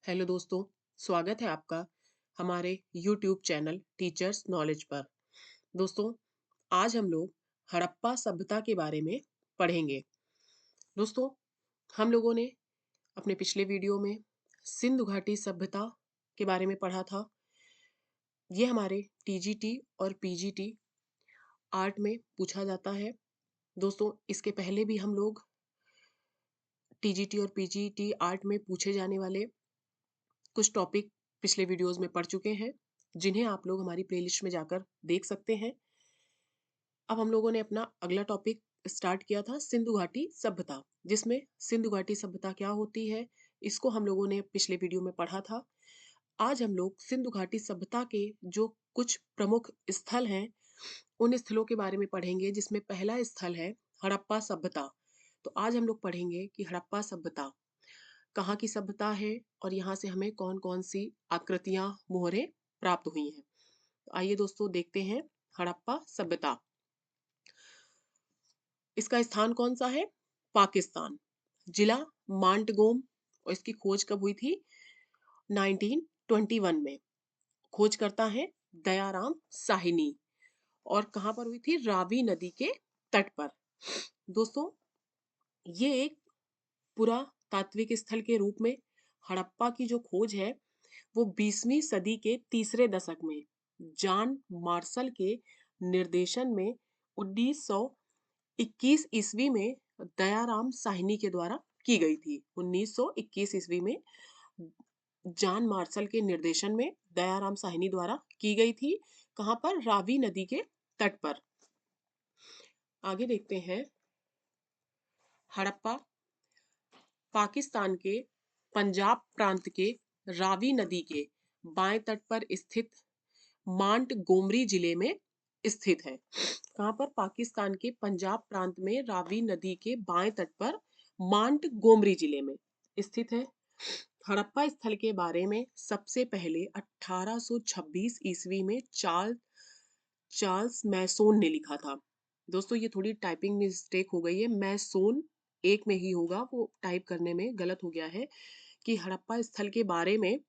Hello दोस्तों, स्वागत है आपका हमारे YouTube चैनल टीचर्स नॉलेज पर। दोस्तों, आज हम लोग हड़प्पा सभ्यता के बारे में पढ़ेंगे। दोस्तों, हम लोगों ने अपने पिछले वीडियो में सिंधु घाटी सभ्यता के बारे में पढ़ा था। ये हमारे TGT और PGT आर्ट में पूछा जाता है। दोस्तों, इसके पहले भी हम लोग TGT और PGT आर्ट में पूछे जाने वाले कुछ टॉपिक पिछले वीडियोस में पढ़ चुके हैं, जिन्हें आप लोग हमारी प्लेलिस्ट में जाकर देख सकते हैं। अब हम लोगों ने अपना अगला टॉपिक स्टार्ट किया था सिंधु घाटी सभ्यता, जिसमें सिंधु घाटी सभ्यता क्या होती है, इसको हम लोगों ने पिछले वीडियो में पढ़ा था। आज हम लोग सिंधु घाटी सभ्यता के जो कुछ प्रमुख स्थल हैं, उन स्थलों के बारे में पढ़ेंगे, जिसमें पहला स्थल है हड़प्पा सभ्यता। तो आज हम लोग पढ़ेंगे कि हड़प्पा सभ्यता कहाँ की सभ्यता है और यहाँ से हमें कौन कौन सी आकृतियां मोहरें प्राप्त हुई हैं। तो आइए दोस्तों देखते हैं हड़प्पा सभ्यता। इसका स्थान कौन सा है? पाकिस्तान, जिला मांटगोम। और इसकी खोज कब हुई थी? 1921 में। खोज करता है दयाराम साहिनी। और कहाँ पर हुई थी? रावी नदी के तट पर। दोस्तों, ये एक पुरातात्विक स्थल के रूप में हड़प्पा की जो खोज है, वो 20वीं सदी के तीसरे दशक में जॉन मार्शल के निर्देशन में 1921 ईस्वी में दयाराम साहनी के द्वारा की गई थी। 1921 ईस्वी में जॉन मार्शल के निर्देशन में दयाराम साहनी द्वारा की गई थी। कहाँ पर? रावी नदी के तट पर। आगे देखते हैं। हड़प्पा पाकिस्तान के पंजाब प्रांत के रावी नदी के बाएं तट पर स्थित मांट गोमरी जिले में स्थित है। कहाँ पर? पाकिस्तान के पंजाब प्रांत में रावी नदी के बाएं तट पर मांट गोमरी जिले में स्थित है। हड़प्पा स्थल के बारे में सबसे पहले 1826 ईस्वी में चार्ल्स मैसोन ने लिखा था। दोस्तों, ये थोड़ी टाइपिंग मिस्टेक हो गई है, मैसोन एक में ही होगा, वो टाइप करने में गलत हो गया है। कि हड़प्पा स्थल के बारे में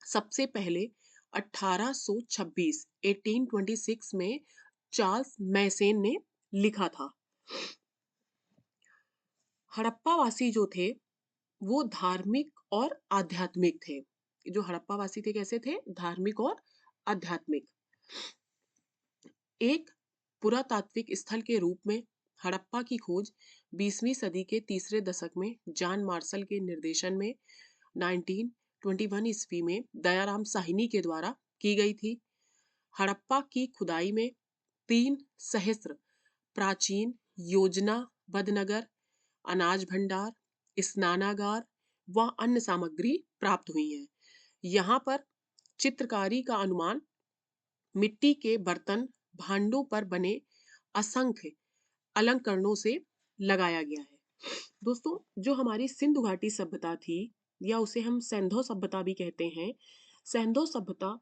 सबसे पहले 1826 में चार्ल्स मैसेन ने लिखा था। हड़प्पा वासी जो थे, वो धार्मिक और आध्यात्मिक थे। जो हड़प्पा वासी थे, कैसे थे? धार्मिक और आध्यात्मिक। एक पुरातात्विक स्थल के रूप में हड़प्पा की खोज 20वीं सदी के तीसरे दशक में जॉन मार्शल के निर्देशन में 1921 ईस्वी में दयाराम साहनी के द्वारा की गई थी। हड़प्पा की खुदाई में 3 सहस्त्र प्राचीन योजनाबद्ध नगर, अनाज भंडार, स्नानागार व अन्य सामग्री प्राप्त हुई है। यहाँ पर चित्रकारी का अनुमान मिट्टी के बर्तन भांडों पर बने असंख्य अलंकरणों से लगाया गया है। दोस्तों, जो हमारी सिंधु घाटी सभ्यता थी, या उसे हम सैंधव सभ्यता भी कहते हैं, सैंधव सभ्यता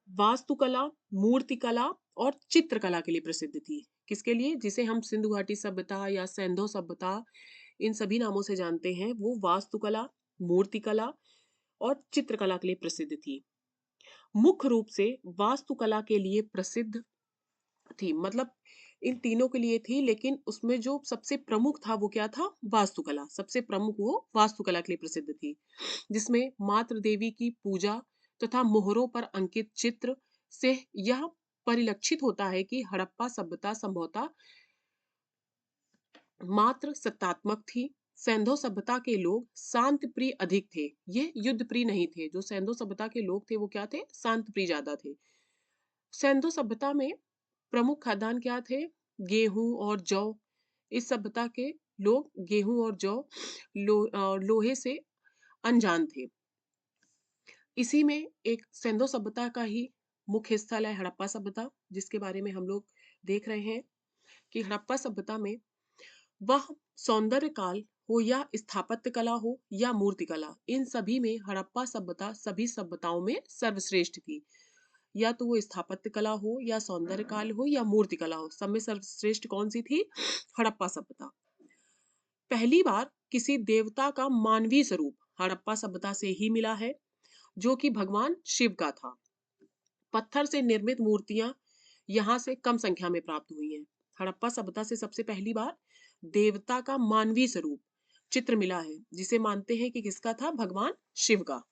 वास्तुकला, मूर्तिकला और चित्रकला के लिए प्रसिद्ध थी। किसके लिए? जिसे हम सिंधु घाटी सभ्यता या सैंधव सभ्यता इन सभी नामों से जानते हैं, वो वास्तुकला, मूर्तिकला और चित्रकला के लिए प्रसिद्ध थी। मुख्य रूप से वास्तुकला के लिए प्रसिद्ध थी, मतलब इन तीनों के लिए थी, लेकिन उसमें जो सबसे प्रमुख था वो क्या था? वास्तुकला। सबसे प्रमुख वो वास्तुकला के लिए प्रसिद्ध थी, जिसमें मातृ देवी की पूजा तथा मोहरों पर अंकित चित्र से यह परिलक्षित होता है कि हड़प्पा सभ्यता संभवतः मात्र सत्तात्मक थी। सैंधव सभ्यता के लोग शांत प्रिय अधिक थे, ये युद्ध प्रिय नहीं थे। जो सैंधव सभ्यता के लोग थे, वो क्या थे? शांत प्रिय ज्यादा थे। सैंधव सभ्यता में प्रमुख खाद्यान्न क्या थे? गेहूं और जौ। इस सभ्यता के लोग गेहूं और जौ लोहे से अनजान थे। इसी में एक सैंधव सभ्यता का ही मुख्य स्थल है हड़प्पा सभ्यता, जिसके बारे में हम लोग देख रहे हैं कि हड़प्पा सभ्यता में वह सौंदर्य काल हो या स्थापत्य कला हो या मूर्तिकला, इन सभी में हड़प्पा सभ्यता सभी सभ्यताओं में सर्वश्रेष्ठ थी। या तो वो स्थापत्य कला हो या सौंदर्य काल हो या मूर्ति कला हो, सब में सर्वश्रेष्ठ कौन सी थी? हड़प्पा सभ्यता। पहली बार किसी देवता का मानवीय स्वरूप हड़प्पा सभ्यता से ही मिला है। जो कि भगवान शिव का था। पत्थर से निर्मित मूर्तियां यहाँ से कम संख्या में प्राप्त हुई हैं। हड़प्पा सभ्यता से सबसे पहली बार देवता का मानवीय स्वरूप चित्र मिला है, जिसे मानते हैं कि किसका था, भगवान शिव का।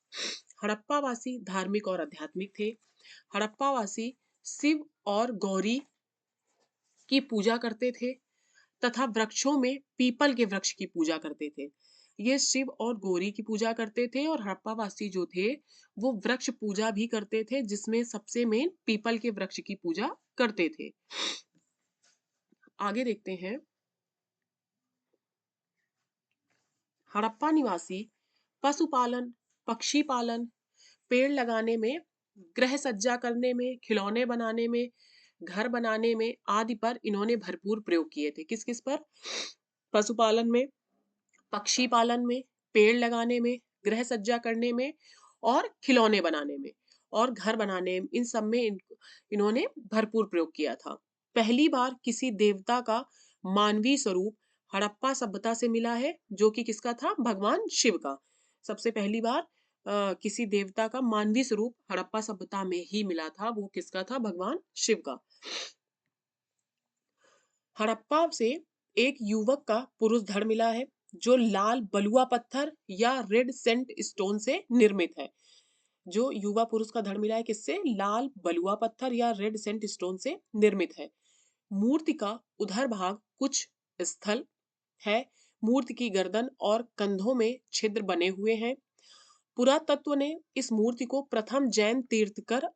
हड़प्पा वासी धार्मिक और आध्यात्मिक थे। हड़प्पा वासी शिव और गौरी की पूजा करते थे तथा वृक्षों में पीपल के वृक्ष की पूजा करते थे। ये शिव और गौरी की पूजा करते थे और हड़प्पावासी जो थे वो वृक्ष पूजा भी करते थे, जिसमें सबसे मेन पीपल के वृक्ष की पूजा करते थे। आगे देखते हैं। हड़प्पा निवासी पशुपालन, पक्षी पालन, पेड़ लगाने में, गृह सज्जा करने में, खिलौने बनाने में, घर बनाने में आदि पर इन्होंने भरपूर प्रयोग किए थे। किस किस पर? पशुपालन में, पक्षी पालन में, पेड़ लगाने में, गृह सज्जा करने में और खिलौने बनाने में और घर बनाने में, इन सब में इन्होंने भरपूर प्रयोग किया था। पहली बार किसी देवता का मानवीय स्वरूप हड़प्पा सभ्यता से मिला है, जो कि किसका था, भगवान शिव का। सबसे पहली बार किसी देवता का मानवीय स्वरूप हड़प्पा सभ्यता में ही मिला था, वो किसका था, भगवान शिव का। हड़प्पा से एक युवक का पुरुष धड़ मिला है, जो लाल बलुआ पत्थर या रेड सेंट स्टोन से निर्मित है। जो युवा पुरुष का धड़ मिला है किससे, लाल बलुआ पत्थर या रेड सेंट स्टोन से निर्मित है। मूर्ति का उधर भाग कुछ स्थल है। मूर्ति की गर्दन और कंधों में छिद्र बने हुए हैं। पुरातत्व ने इस मूर्ति को प्रथम जैन तीर्थकर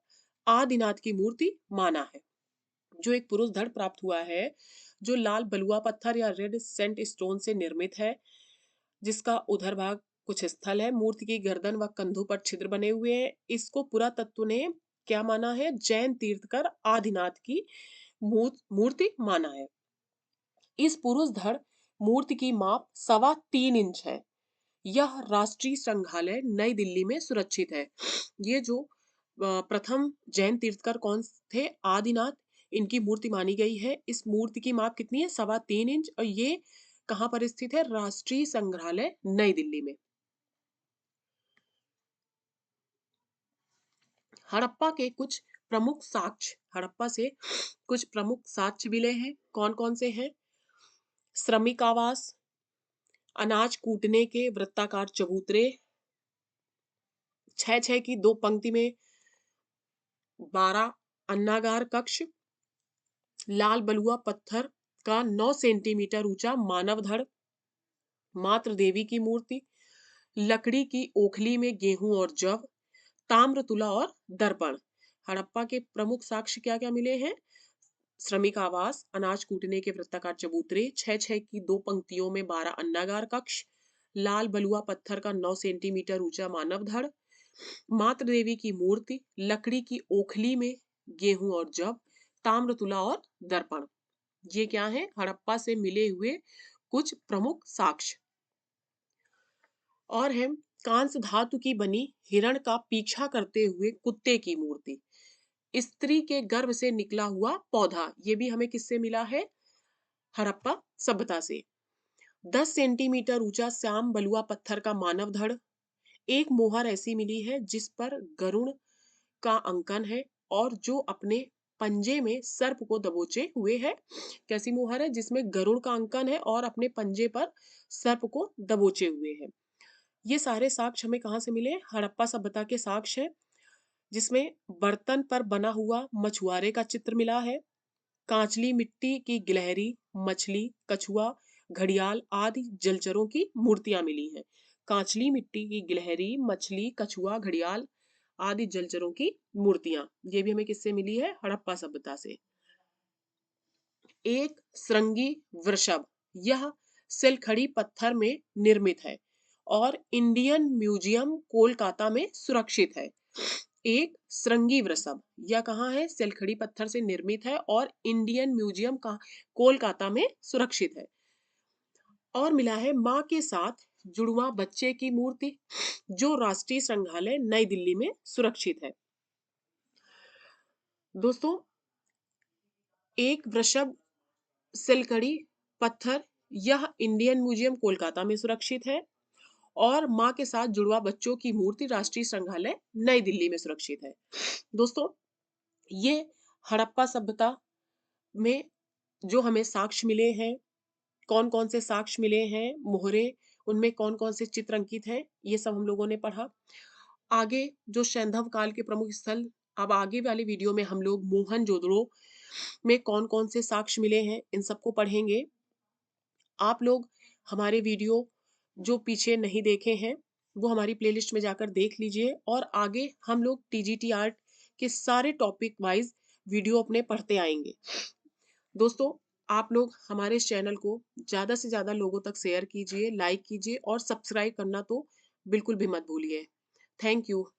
आदिनाथ की मूर्ति माना है। जो एक पुरुष धड़ प्राप्त हुआ है, जो लाल बलुआ पत्थर या रेड सेंट स्टोन से निर्मित है, जिसका उधर भाग कुछ स्थल है, मूर्ति की गर्दन व कंधों पर छिद्र बने हुए हैं, इसको पुरातत्व ने क्या माना है, जैन तीर्थकर आदिनाथ की मूर्ति माना है। इस पुरुष धड़ मूर्ति की माप 3.25 इंच है। यह राष्ट्रीय संग्रहालय नई दिल्ली में सुरक्षित है। ये जो प्रथम जैन तीर्थकर कौन थे, आदिनाथ, इनकी मूर्ति मानी गई है। इस मूर्ति की माप कितनी है, 3.25 इंच, और ये कहाँ पर स्थित है, राष्ट्रीय संग्रहालय नई दिल्ली में। हड़प्पा के कुछ प्रमुख साक्ष्य, हड़प्पा से कुछ प्रमुख साक्ष्य मिले हैं। कौन कौन से हैं? श्रमिक आवास, अनाज कूटने के वृत्ताकार चबूतरे, 6-6 की 2 पंक्ति में 12 अन्नागार कक्ष, लाल बलुआ पत्थर का 9 सेंटीमीटर ऊंचा मानव धड़, मात्र देवी की मूर्ति, लकड़ी की ओखली में गेहूं और जव, ताम्र तुला और दर्पण। हड़प्पा के प्रमुख साक्ष्य क्या क्या मिले हैं? श्रमिक आवास, अनाज कूटने के वृत्ताकार चबूतरे, 6-6 की 2 पंक्तियों में 12 अन्नागार कक्ष, लाल बलुआ पत्थर का 9 सेंटीमीटर ऊंचा मानव धड़, मात्र देवी की मूर्ति, लकड़ी की ओखली में गेहूं और जव, ताम्र तुला और दर्पण। ये क्या है, हड़प्पा से मिले हुए कुछ प्रमुख साक्ष्य। और है कांस्य धातु की बनी हिरण का पीछा करते हुए कुत्ते की मूर्ति, स्त्री के गर्भ से निकला हुआ पौधा, ये भी हमें किससे मिला है, हड़प्पा सभ्यता से। 10 सेंटीमीटर ऊंचा श्याम बलुआ पत्थर का मानव धड़, एक मोहर ऐसी मिली है जिस पर गरुड़ का अंकन है और जो अपने पंजे में सर्प को दबोचे हुए है। कैसी मोहर है, जिसमें गरुड़ का अंकन है और अपने पंजे पर सर्प को दबोचे हुए है। ये सारे साक्ष्य हमें कहाँ से मिले, हड़प्पा सभ्यता के साक्ष्य है, जिसमें बर्तन पर बना हुआ मछुआरे का चित्र मिला है। कांचली मिट्टी की गिलहरी, मछली, कछुआ, घड़ियाल आदि जलचरों की मूर्तियां मिली हैं। कांचली मिट्टी की गिलहरी, मछली, कछुआ, घड़ियाल आदि जलचरों की मूर्तियां, ये भी हमें किससे मिली है, हड़प्पा सभ्यता से। एक श्रृंगी वृषभ, यह सिलखड़ी पत्थर में निर्मित है और इंडियन म्यूजियम कोलकाता में सुरक्षित है। एक श्रृंगी वृषभ, यह कहाँ है, सिलखड़ी पत्थर से निर्मित है और इंडियन म्यूजियम का कोलकाता में सुरक्षित है। और मिला है माँ के साथ जुड़वा बच्चे की मूर्ति, जो राष्ट्रीय संग्रहालय नई दिल्ली में सुरक्षित है। दोस्तों, एक वृषभ सिलखड़ी पत्थर, यह इंडियन म्यूजियम कोलकाता में सुरक्षित है और माँ के साथ जुड़वा बच्चों की मूर्ति राष्ट्रीय संग्रहालय नई दिल्ली में सुरक्षित है। दोस्तों, ये हड़प्पा सभ्यता में जो हमें साक्ष्य मिले हैं, कौन-कौन से साक्ष्य मिले हैं, मोहरे, उनमें कौन-कौन से चित्र अंकित हैं, ये सब हम लोगों ने पढ़ा। आगे जो सैंधव काल के प्रमुख स्थल, अब आगे वाली वीडियो में हम लोग मोहनजोदड़ो में कौन-कौन से साक्ष्य मिले हैं, इन सबको पढ़ेंगे। आप लोग हमारे वीडियो जो पीछे नहीं देखे हैं, वो हमारी प्लेलिस्ट में जाकर देख लीजिए और आगे हम लोग टीजीटी आर्ट के सारे टॉपिक वाइज़ वीडियो अपने पढ़ते आएँगे। दोस्तों, आप लोग हमारे इस चैनल को ज़्यादा से ज़्यादा लोगों तक शेयर कीजिए, लाइक कीजिए और सब्सक्राइब करना तो बिल्कुल भी मत भूलिए। Thank you.